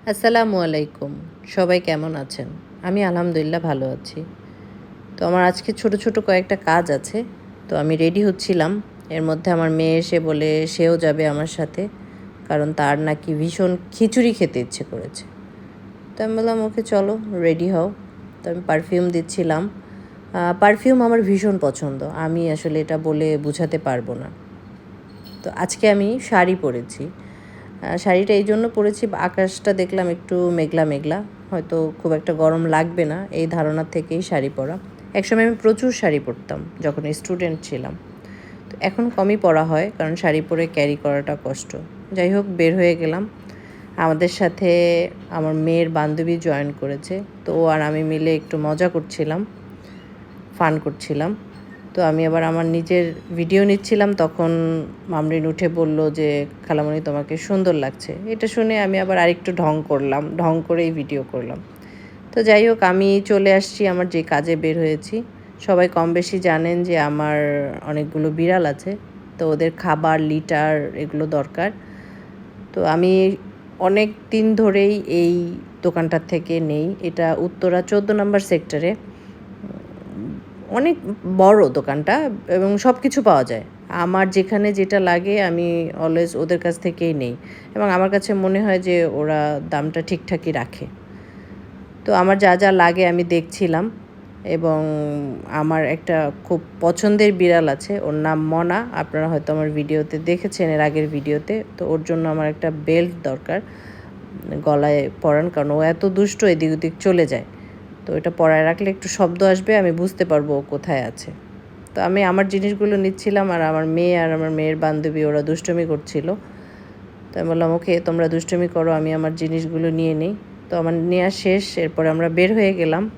আসসালামু আলাইকুম। সবাই কেমন আছেন? আমি আলহামদুলিল্লাহ ভালো আছি। তো আমার আজকে ছোট, ছোট কয়েকটা কাজ আছে। তো আমি রেডি হচ্ছিলাম। এর মধ্যে আমার মেয়ে এসে বলে সেও যাবে আমার সাথে। কারণ তার নাকি ভীষণ খিচুড়ি খেতে ইচ্ছে করেছে। তো আমি বললাম, "ওকে চলো রেডি হও।" তো আমি পারফিউম দিচ্ছিলাম। পারফিউম আমার ভীষণ পছন্দ। আমি আসলে এটা বলে বুঝাতে পারবো না। তো আজকে আমি শাড়ি পরেছি। শাড়িটা এই জন্য পরেছি, আকাশটা দেখলাম একটু মেঘলা মেঘলা, হয়তো খুব একটা গরম লাগবে না এই ধারণা থেকেই শাড়ি পরা। একসময় আমি প্রচুর শাড়ি পরতাম যখন স্টুডেন্ট ছিলাম। তো এখন কমই পরা হয় কারণ শাড়ি পরে ক্যারি করাটা কষ্ট। যাই হোক, বের হয়ে গেলাম। আমাদের সাথে আমার মেয়ের বান্ধবী জয়েন করেছে। তো ও আর আমি মিলে একটু মজা করছিলাম, ফান করছিলাম। তো আমি আবার আমার নিজের ভিডিও নিচ্ছিলাম, তখন মামরিন উঠে বলল যে, "খালামণি তোমাকে সুন্দর লাগছে।" এটা শুনে আমি আবার আরেকটু ঢং করলাম, ঢং করেই ভিডিও করলাম। তো যাই হোক, আমি চলে আসছি আমার যে কাজে বের হয়েছি। সবাই কম বেশি জানেন যে আমার অনেকগুলো বিড়াল আছে। তো ওদের খাবার, লিটার এগুলো দরকার। তো আমি অনেক দিন ধরেই এই দোকানটার থেকে নেই। এটা উত্তরা 14 নম্বর সেক্টরে। অনেক বড় দোকানটা এবং সব কিছু পাওয়া যায়। আমার যেখানে যেটা লাগে আমি অলওয়েজ ওদের কাছ থেকেই নেই এবং আমার কাছে মনে হয় যে ওরা দামটা ঠিকঠাকই রাখে। তো আমার যা যা লাগে আমি দেখছিলাম এবং আমার একটা খুব পছন্দের বিড়াল আছে, ওর নাম মনা। আপনারা হয়তো আমার ভিডিওতে দেখেছেন, এর আগের ভিডিওতে। তো ওর জন্য আমার একটা বেল্ট দরকার গলায় পরান, কারণ ও এত দুষ্ট, এদিক ওদিক চলে যায়। তো এটা পরায় রাখলে একটু শব্দ আসবে, আমি বুঝতে পারবো ও কোথায় আছে। তো আমি আমার জিনিসগুলো নিচ্ছিলাম আর আমার মেয়ে আর আমার মেয়ের বান্ধবী ওরা দুষ্টুমি করছিল। তো আমি বললাম, "ওকে তোমরা দুষ্টুমি করো, আমি আমার জিনিসগুলো নিয়ে নিই।" তো আমার নেওয়া শেষ, এরপরে আমরা বের হয়ে গেলাম।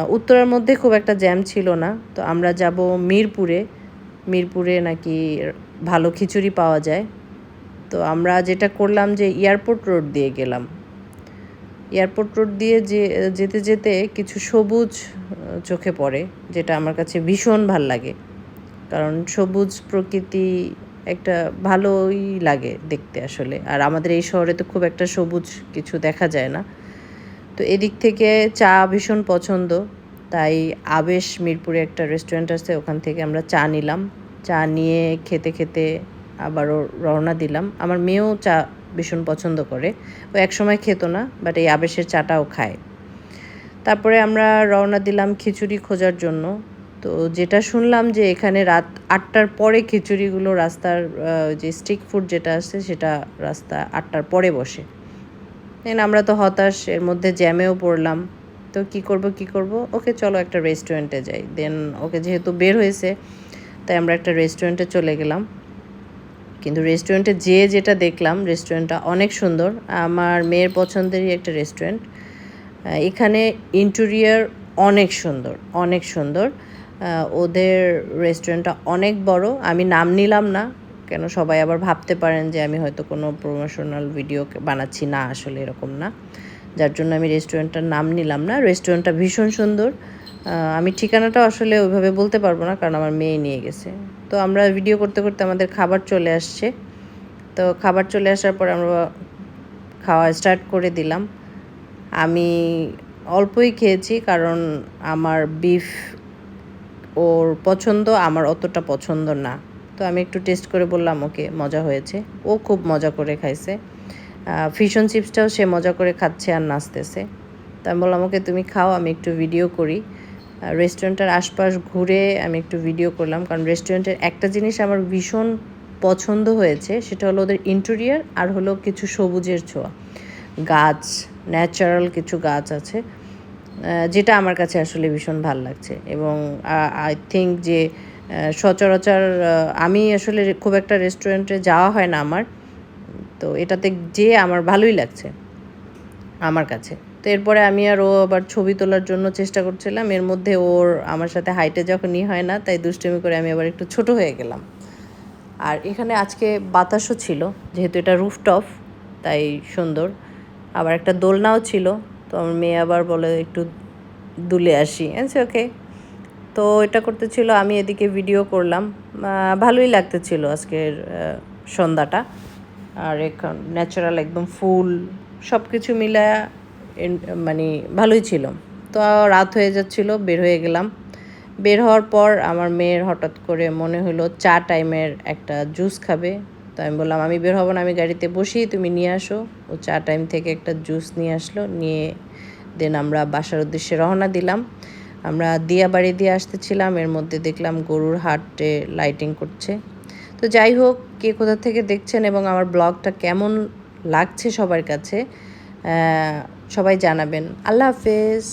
উত্তরার মধ্যে খুব একটা জ্যাম ছিল না। তো আমরা যাব মিরপুরে। মিরপুরে নাকি ভালো খিচুড়ি পাওয়া যায়। তো আমরা যেটা করলাম যে এয়ারপোর্ট রোড দিয়ে গেলাম। এয়ারপোর্ট রোড দিয়ে যেতে যেতে কিছু সবুজ চোখে পড়ে, যেটা আমার কাছে ভীষণ ভাল লাগে। কারণ সবুজ প্রকৃতি একটা ভালোই লাগে দেখতে আসলে। আর আমাদের এই শহরে তো খুব একটা সবুজ কিছু দেখা যায় না। তো এদিক থেকে চা ভীষণ পছন্দ, তাই আবেশ মিরপুরে একটা রেস্টুরেন্ট আছে, ওখান থেকে আমরা চা নিলাম। চা নিয়ে খেতে খেতে আবারও রওনা দিলাম। আমার মেয়েও চা ভীষণ পছন্দ করে। ও একসময় খেত না, বাট এই আবেশের চাটাও খায়। তারপরে আমরা রওনা দিলাম খিচুড়ি খোঁজার জন্য। তো যেটা শুনলাম যে এখানে রাত ৮টার পরে খিচুড়িগুলো রাস্তার যে স্ট্রিট ফুড যেটা আছে সেটা রাস্তা ৮টার পরে বসে। দেন আমরা তো হতাশ, এর মধ্যে জ্যামেও পড়লাম। তো কী করব? ওকে চলো একটা রেস্টুরেন্টে যাই। দেন ওকে যেহেতু বের হয়েছে, তাই আমরা একটা রেস্টুরেন্টে চলে গেলাম। কিন্তু রেস্টুরেন্টে যেটা দেখলাম, রেস্টুরেন্টটা অনেক সুন্দর। আমার মেয়ের পছন্দেরই একটা রেস্টুরেন্ট। এখানে ইন্টেরিয়র অনেক সুন্দর, অনেক সুন্দর। ওদের রেস্টুরেন্টটা অনেক বড়। আমি নাম নিলাম না, কেন সবাই আবার ভাবতে পারেন যে আমি হয়তো কোনো প্রমোশনাল ভিডিও বানাচ্ছি। না, আসলে এরকম না। যার জন্য আমি রেস্টুরেন্টটার নাম নিলাম না। রেস্টুরেন্টটা ভীষণ সুন্দর। আমি ঠিকানাটা আসলে ওইভাবে বলতে পারবো না, কারণ আমার মেয়ে নিয়ে গেছে। তো আমরা ভিডিও করতে করতে আমাদের খাবার চলে আসছে। তো খাবার চলে আসার পর আমরা খাওয়া স্টার্ট করে দিলাম। আমি অল্পই খেয়েছি, কারণ আমার বিফ ওর পছন্দ, আমার অতটা পছন্দ না। তো আমি একটু টেস্ট করে বললাম ওকে মজা হয়েছে। ও খুব মজা করে খাইছে। ফিশ অন চিপসটাও সে মজা করে খাচ্ছে আর নাচতেছে। তো আমি বললাম, ওকে তুমি খাও, আমি একটু ভিডিও করি। রেস্টুরেন্টের আশপাশ ঘুরে আমি একটু ভিডিও করলাম, কারণ রেস্টুরেন্টের একটা জিনিস আমার ভীষণ পছন্দ হয়েছে, সেটা হলো ওদের ইন্টেরিয়র আর হলো কিছু সবুজের ছোঁয়া, গাছ, ন্যাচারাল কিছু গাছ আছে, যেটা আমার কাছে আসলে ভীষণ ভাল লাগছে। এবং আই থিঙ্ক যে সচরাচর আমি আসলে খুব একটা রেস্টুরেন্টে যাওয়া হয় না আমার, তো এটাতে যেয়ে আমার ভালোই লাগছে আমার কাছে। তো এরপরে আমি আর ও আবার ছবি তোলার জন্য চেষ্টা করছিলাম, এর মধ্যে ওর আমার সাথে হাইটে যখনই হয় না, তাই দুষ্টুমি করে আমি আবার একটু ছোট হয়ে গেলাম। আর এখানে আজকে বাতাসও ছিল, যেহেতু এটা রুফটপ, তাই সুন্দর। আবার একটা দোলনাও ছিল। তো আমার মেয়ে আবার বলে একটু দুলে আসি, আচ্ছা ওকে। তো এটা করতেছিল, আমি এদিকে ভিডিও করলাম। ভালোই লাগতেছিল আজকের সন্ধ্যাটা। আর এখন ন্যাচারাল একদম ফুল সব কিছু মিলায়া মানে ভালোই ছিল। তো রাত হয়ে যাচ্ছিল, বের হয়ে গেলাম। বের হওয়ার পর আমার মেয়ের হঠাৎ করে মনে হলো চা টাইমের একটা জুস খাবে। তো আমি বললাম আমি বের হব না, আমি গাড়িতে বসি, তুমি নিয়ে আসো। ও চা টাইম থেকে একটা জুস নিয়ে আসলো, নিয়ে দেন আমরা বাসার উদ্দেশ্যে রওনা দিলাম। আমরা দিয়াবাড়ি দিয়ে আসতেছিলাম, এর মধ্যে দেখলাম গরুর হাটে লাইটিং করছে। তো যাই হোক, কে কোথা থেকে দেখছেন এবং আমার ব্লগটা কেমন লাগছে সবার কাছে সবাই জানাবেন। আল্লাহ হাফেজ।